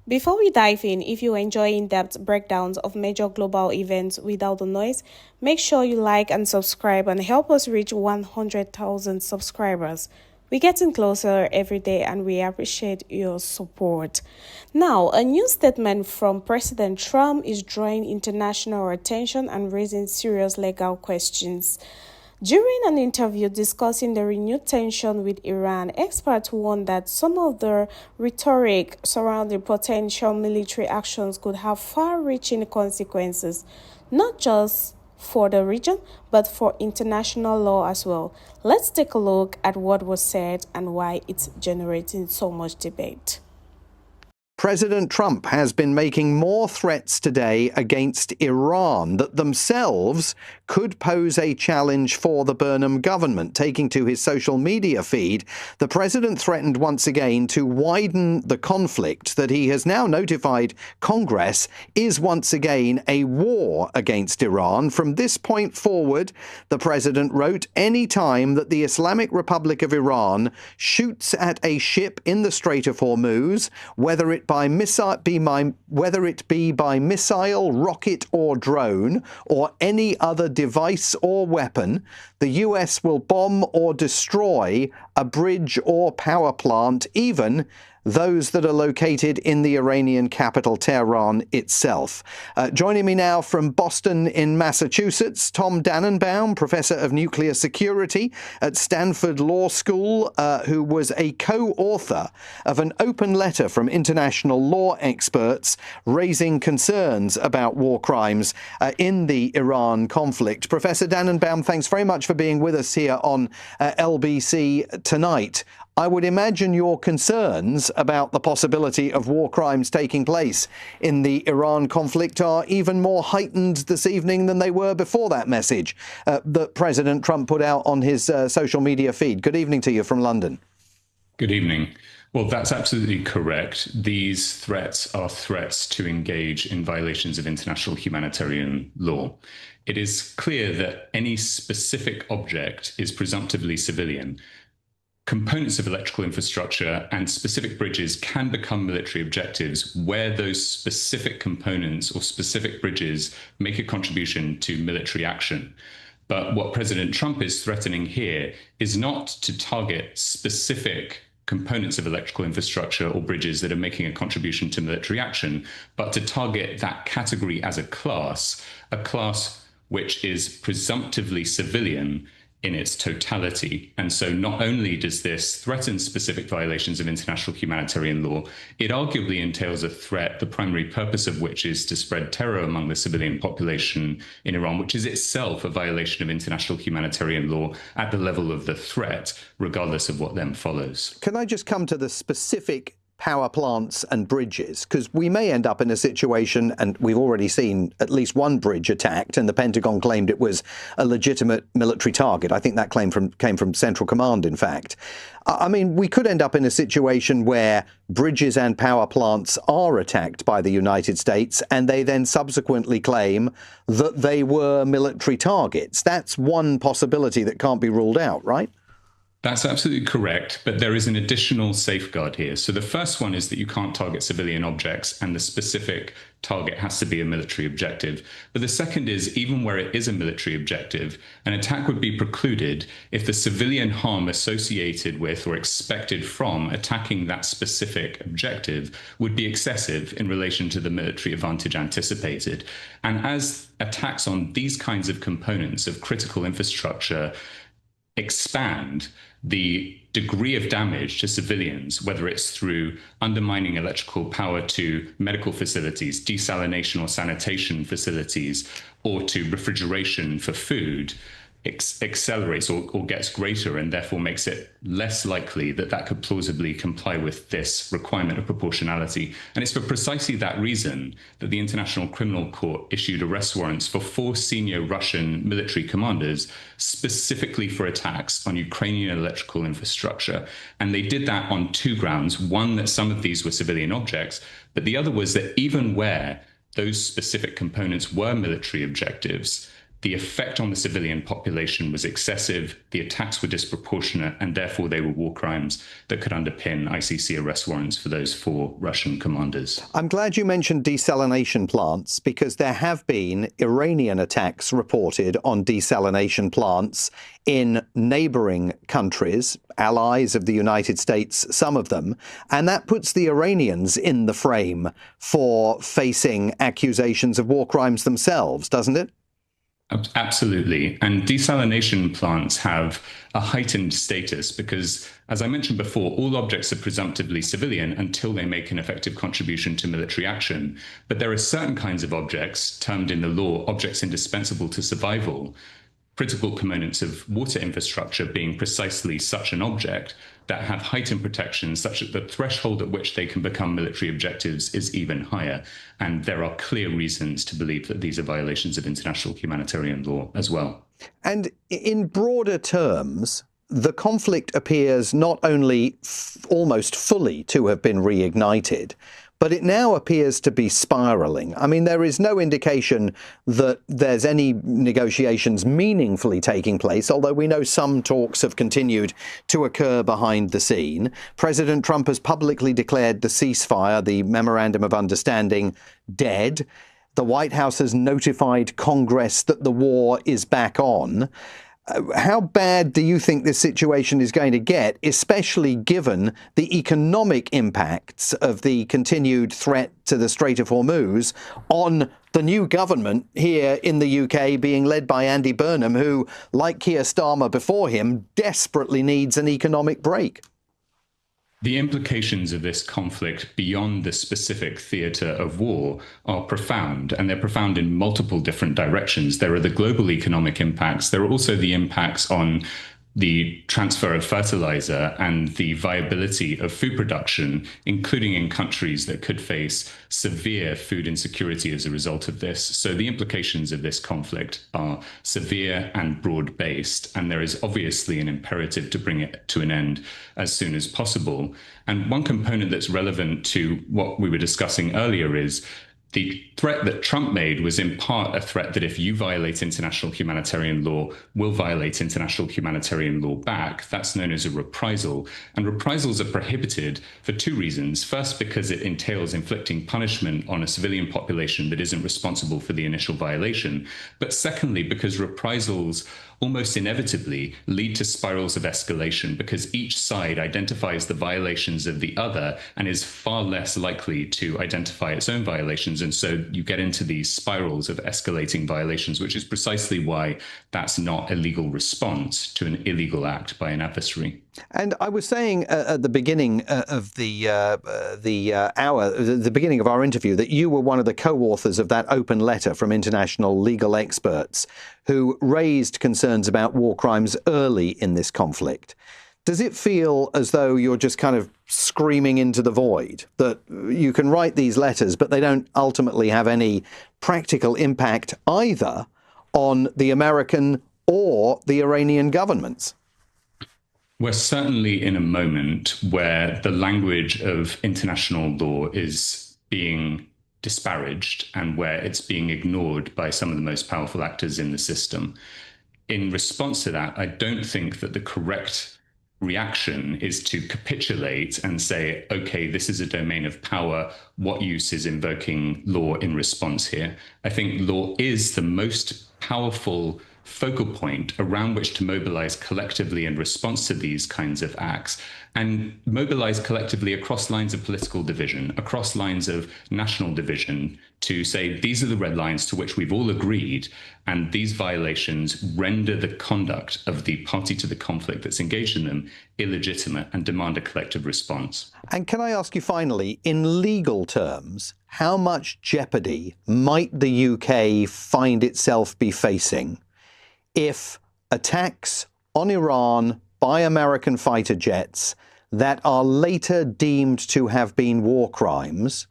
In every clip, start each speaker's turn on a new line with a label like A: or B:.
A: Before we dive in, if you enjoy in-depth breakdowns of major global events without the noise, make sure you like and subscribe and help us reach 100,000 subscribers. We're getting closer every day and we appreciate your support. Now, a new statement from President Trump is drawing international attention and raising serious legal questions. During an interview discussing the renewed tension with Iran, experts warned that some of the rhetoric surrounding potential military actions could have far-reaching consequences, not just for the region, but for international law as well. Let's take a look at what was said and why it's generating so much debate.
B: President Trump has been making more threats today against Iran that themselves could pose a challenge for the Burnham government. Taking to his social media feed, the president threatened once again to widen the conflict that he has now notified Congress is once again a war against Iran. From this point forward, the president wrote, any time that the Islamic Republic of Iran shoots at a ship in the Strait of Hormuz, whether it be by missile, rocket or drone, or any other device or weapon, the U.S. will bomb or destroy a bridge or power plant, even those that are located in the Iranian capital, Tehran itself. Joining me now from Boston in Massachusetts, Tom Dannenbaum, Professor of Nuclear Security at Stanford Law School, who was a co-author of an open letter from international law experts raising concerns about war crimes in the Iran conflict. Professor Dannenbaum, thanks very much for being with us here on LBC tonight. I would imagine your concerns about the possibility of war crimes taking place in the Iran conflict are even more heightened this evening than they were before that message that President Trump put out on his social media feed. Good evening to you from London.
C: Good evening. Well, that's absolutely correct. These threats are threats to engage in violations of international humanitarian law. It is clear that any specific object is presumptively civilian. Components of electrical infrastructure and specific bridges can become military objectives where those specific components or specific bridges make a contribution to military action. But what President Trump is threatening here is not to target specific components of electrical infrastructure or bridges that are making a contribution to military action, but to target that category as a class which is presumptively civilian in its totality. And so not only does this threaten specific violations of international humanitarian law, it arguably entails a threat, the primary purpose of which is to spread terror among the civilian population in Iran, which is itself a violation of international humanitarian law at the level of the threat, regardless of what then follows.
B: Can I just come to the specific power plants and bridges, because we may end up in a situation, and we've already seen at least one bridge attacked, and the Pentagon claimed it was a legitimate military target. I think that claim came from Central Command, in fact. I mean, we could end up in a situation where bridges and power plants are attacked by the United States, and they then subsequently claim that they were military targets. That's one possibility that can't be ruled out, right?
C: That's absolutely correct, but there is an additional safeguard here. So the first one is that you can't target civilian objects and the specific target has to be a military objective. But the second is, even where it is a military objective, an attack would be precluded if the civilian harm associated with or expected from attacking that specific objective would be excessive in relation to the military advantage anticipated. And as attacks on these kinds of components of critical infrastructure expand, the degree of damage to civilians, whether it's through undermining electrical power to medical facilities, desalination or sanitation facilities, or to refrigeration for food, accelerates or gets greater, and therefore makes it less likely that that could plausibly comply with this requirement of proportionality. And it's for precisely that reason that the International Criminal Court issued arrest warrants for 4 senior Russian military commanders specifically for attacks on Ukrainian electrical infrastructure. And they did that on 2 grounds. One, that some of these were civilian objects, but the other was that even where those specific components were military objectives, the effect on the civilian population was excessive, the attacks were disproportionate, and therefore they were war crimes that could underpin ICC arrest warrants for those 4 Russian commanders.
B: I'm glad you mentioned desalination plants, because there have been Iranian attacks reported on desalination plants in neighboring countries, allies of the United States, some of them, and that puts the Iranians in the frame for facing accusations of war crimes themselves, doesn't it?
C: Absolutely. And desalination plants have a heightened status because, as I mentioned before, all objects are presumptively civilian until they make an effective contribution to military action. But there are certain kinds of objects, termed in the law objects indispensable to survival, critical components of water infrastructure being precisely such an object, that have heightened protection such that the threshold at which they can become military objectives is even higher. And there are clear reasons to believe that these are violations of international humanitarian law as well.
B: And in broader terms, the conflict appears not only almost fully to have been reignited, but it now appears to be spiraling. I mean, there is no indication that there's any negotiations meaningfully taking place, although we know some talks have continued to occur behind the scene. President Trump has publicly declared the ceasefire, the memorandum of understanding, dead. The White House has notified Congress that the war is back on. How bad do you think this situation is going to get, especially given the economic impacts of the continued threat to the Strait of Hormuz on the new government here in the UK being led by Andy Burnham, who, like Keir Starmer before him, desperately needs an economic break?
C: The implications of this conflict beyond the specific theatre of war are profound, and they're profound in multiple different directions. There are the global economic impacts. There are also the impacts on the transfer of fertilizer and the viability of food production, including in countries that could face severe food insecurity as a result of this. So the implications of this conflict are severe and broad-based, and there is obviously an imperative to bring it to an end as soon as possible. And one component that's relevant to what we were discussing earlier is the threat that Trump made was in part a threat that if you violate international humanitarian law, we'll violate international humanitarian law back. That's known as a reprisal. And reprisals are prohibited for 2 reasons. First, because it entails inflicting punishment on a civilian population that isn't responsible for the initial violation. But secondly, because reprisals almost inevitably lead to spirals of escalation because each side identifies the violations of the other and is far less likely to identify its own violations. And so you get into these spirals of escalating violations, which is precisely why that's not a legal response to an illegal act by an adversary.
B: And I was saying at the beginning of the beginning of our interview, that you were one of the co-authors of that open letter from international legal experts who raised concerns about war crimes early in this conflict. Does it feel as though you're just kind of screaming into the void, that you can write these letters, but they don't ultimately have any practical impact either on the American or the Iranian governments?
C: We're certainly in a moment where the language of international law is being disparaged and where it's being ignored by some of the most powerful actors in the system. In response to that, I don't think that the correct reaction is to capitulate and say, okay, this is a domain of power. What use is invoking law in response here? I think law is the most powerful focal point around which to mobilize collectively in response to these kinds of acts, and mobilize collectively across lines of political division, across lines of national division, to say these are the red lines to which we've all agreed, and these violations render the conduct of the party to the conflict that's engaged in them illegitimate and demand a collective response.
B: And can I ask you finally, in legal terms, how much jeopardy might the UK find itself be facing if attacks on Iran by American fighter jets that are later deemed to have been war crimes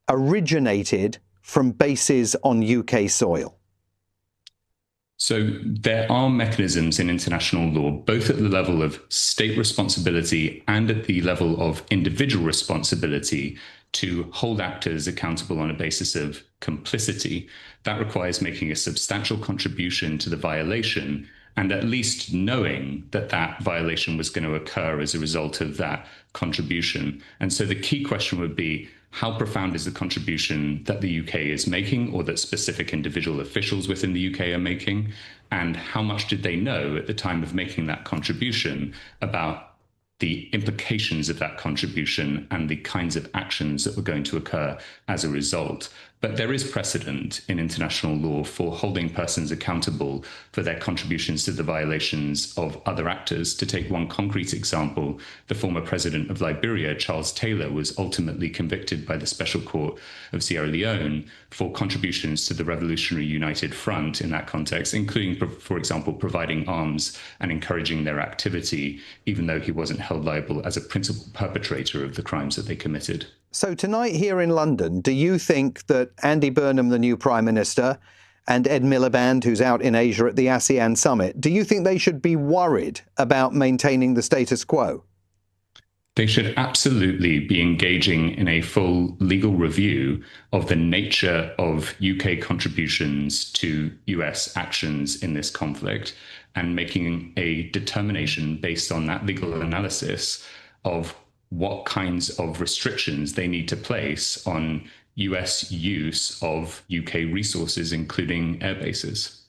B: originated from bases on UK soil?
C: So there are mechanisms in international law, both at the level of state responsibility and at the level of individual responsibility, to hold actors accountable on a basis of complicity, that requires making a substantial contribution to the violation and at least knowing that that violation was going to occur as a result of that contribution. And so the key question would be, how profound is the contribution that the UK is making or that specific individual officials within the UK are making? And how much did they know at the time of making that contribution about the implications of that contribution and the kinds of actions that were going to occur as a result? But there is precedent in international law for holding persons accountable for their contributions to the violations of other actors. To take one concrete example, the former president of Liberia, Charles Taylor, was ultimately convicted by the Special Court of Sierra Leone for contributions to the Revolutionary United Front in that context, including, for example, providing arms and encouraging their activity, even though he wasn't held liable as a principal perpetrator of the crimes that they committed.
B: So tonight here in London, do you think that Andy Burnham, the new Prime Minister, and Ed Miliband, who's out in Asia at the ASEAN summit, do you think they should be worried about maintaining the status quo?
C: They should absolutely be engaging in a full legal review of the nature of UK contributions to US actions in this conflict and making a determination based on that legal analysis of what kinds of restrictions they need to place on US use of UK resources, including air bases.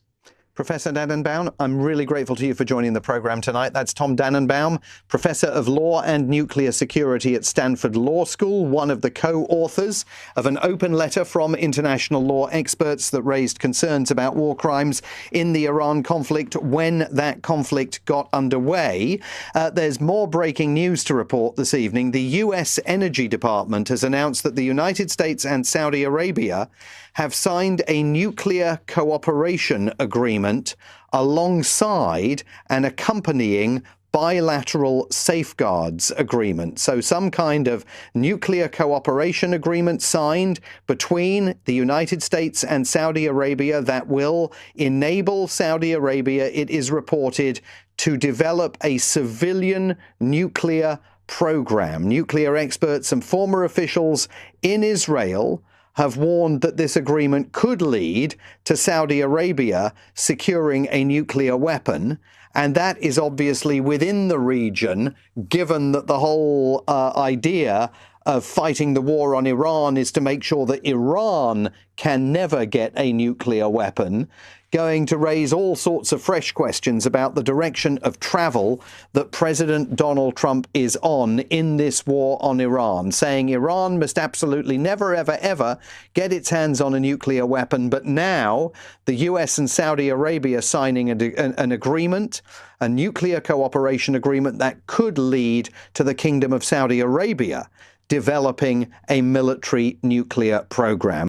B: Professor Dannenbaum, I'm really grateful to you for joining the program tonight. That's Tom Dannenbaum, Professor of Law and Nuclear Security at Stanford Law School, one of the co-authors of an open letter from international law experts that raised concerns about war crimes in the Iran conflict when that conflict got underway. There's more breaking news to report this evening. The U.S. Energy Department has announced that the United States and Saudi Arabia have signed a nuclear cooperation agreement alongside an accompanying bilateral safeguards agreement. So some kind of nuclear cooperation agreement signed between the United States and Saudi Arabia that will enable Saudi Arabia, it is reported, to develop a civilian nuclear program. Nuclear experts and former officials in Israel have warned that this agreement could lead to Saudi Arabia securing a nuclear weapon. And that is obviously within the region, given that the whole idea of fighting the war on Iran is to make sure that Iran can never get a nuclear weapon, going to raise all sorts of fresh questions about the direction of travel that President Donald Trump is on in this war on Iran, saying Iran must absolutely never, ever, ever get its hands on a nuclear weapon. But now the US and Saudi Arabia signing an agreement, a nuclear cooperation agreement that could lead to the Kingdom of Saudi Arabia developing a military nuclear program.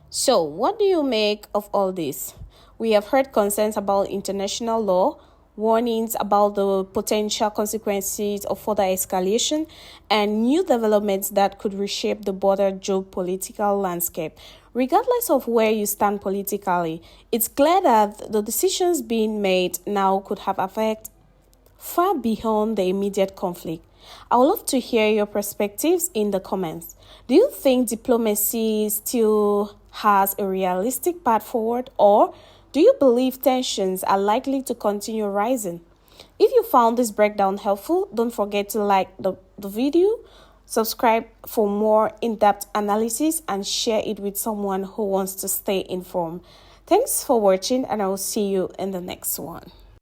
A: So, what do you make of all this? We have heard concerns about international law, warnings about the potential consequences of further escalation, and new developments that could reshape the broader geopolitical landscape. Regardless of where you stand politically, it's clear that the decisions being made now could have effect far beyond the immediate conflict. I would love to hear your perspectives in the comments. Do you think diplomacy still has a realistic path forward, or do you believe tensions are likely to continue rising? If you found this breakdown helpful, don't forget to like the video, subscribe for more in-depth analysis, and share it with someone who wants to stay informed. Thanks for watching, and I will see you in the next one.